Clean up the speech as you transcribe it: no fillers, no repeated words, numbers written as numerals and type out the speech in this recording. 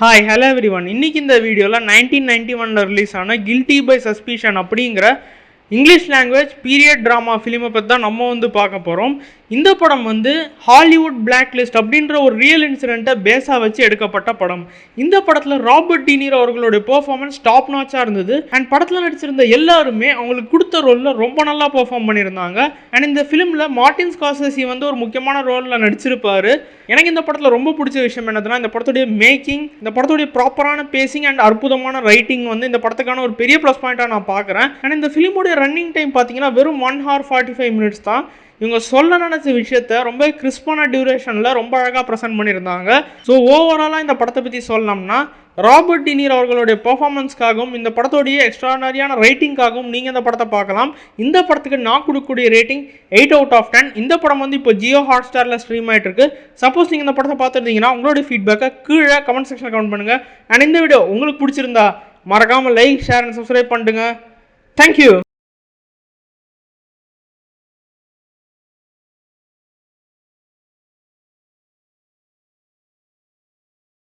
Hi hello everyone. இன்னைக்கு இந்த வீடியோவில் 1991 ரிலீஸ் ஆன கில்ட்டி பை சஸ்பிஷன் அப்படிங்கிற இங்கிலீஷ் லாங்குவேஜ் பீரியட் ட்ராமா ஃபிலிமை பற்றி தான் நம்ம பார்க்க போகிறோம். இந்த படம் ஹாலிவுட் பிளாக் லிஸ்ட் அப்படின்ற ஒரு ரியல் இன்சிடென்ட்டை பேஸாக வச்சு எடுக்கப்பட்ட படம். இந்த படத்தில் ராபர்ட் டினீரோ அவர்களுடைய பெர்ஃபார்மன்ஸ் டாப் நாச்சாக இருந்தது. அண்ட் படத்தில் நடிச்சிருந்த எல்லாருமே அவங்களுக்கு கொடுத்த ரோலில் ரொம்ப நல்லா பெர்ஃபார்ம் பண்ணியிருந்தாங்க. அண்ட் இந்த ஃபிலிமில் மார்ட்டின் ஸ்கார்செஸி ஒரு முக்கியமான ரோலில் நடிச்சிருப்பார். எனக்கு இந்த படத்தில் ரொம்ப பிடிச்ச விஷயம் என்னதுன்னா, இந்த படத்துடைய மேக்கிங், இந்த படத்துடைய ப்ராப்பரான பேசிங் அண்ட் அற்புதமான ரைட்டிங் இந்த படத்துக்கான ஒரு பெரிய ப்ளஸ் பாயிண்டாக நான் பார்க்குறேன். அண்ட் இந்த ஃபிலிமுடைய ரன்னிங் டைம் பார்த்தீங்கன்னா வெறும் 1 hour 45 minutes தான். இவங்க சொல்ல நினச்ச விஷயத்த ரொம்ப கிறிஸ்பான டியூரேஷனில் ரொம்ப அழகாக ப்ரெசென்ட் பண்ணியிருந்தாங்க. ஸோ ஓவராலாக இந்த படத்தை பற்றி சொல்லணும்னா, ராபர்ட் டினீரோ அவர்களுடைய பெர்ஃபார்மன்ஸ்க்காகவும் இந்த படத்தோடைய எக்ஸ்ட்ரானரியான ரைட்டிங்காகவும் நீங்கள் இந்த படத்தை பார்க்கலாம். இந்த படத்துக்கு நான் கொடுக்கக்கூடிய ரேட்டிங் 8 out of 10. இந்த படம் இப்போ ஜியோ ஹாட்ஸ்டாரில் ஸ்ட்ரீம் ஆகிட்டு இருக்கு. சப்போஸ் நீங்கள் இந்த படத்தை பார்த்துருந்தீங்கன்னா உங்களுடைய ஃபீட்பேக்கை கீழே கமெண்ட் செக்ஷனில் கமெண்ட் பண்ணுங்கள். அண்ட் இந்த வீடியோ உங்களுக்கு பிடிச்சிருந்தா மறக்காமல் லைக், ஷேர் அண்ட் சப்ஸ்கிரைப் பண்ணுங்க. தேங்க்யூ.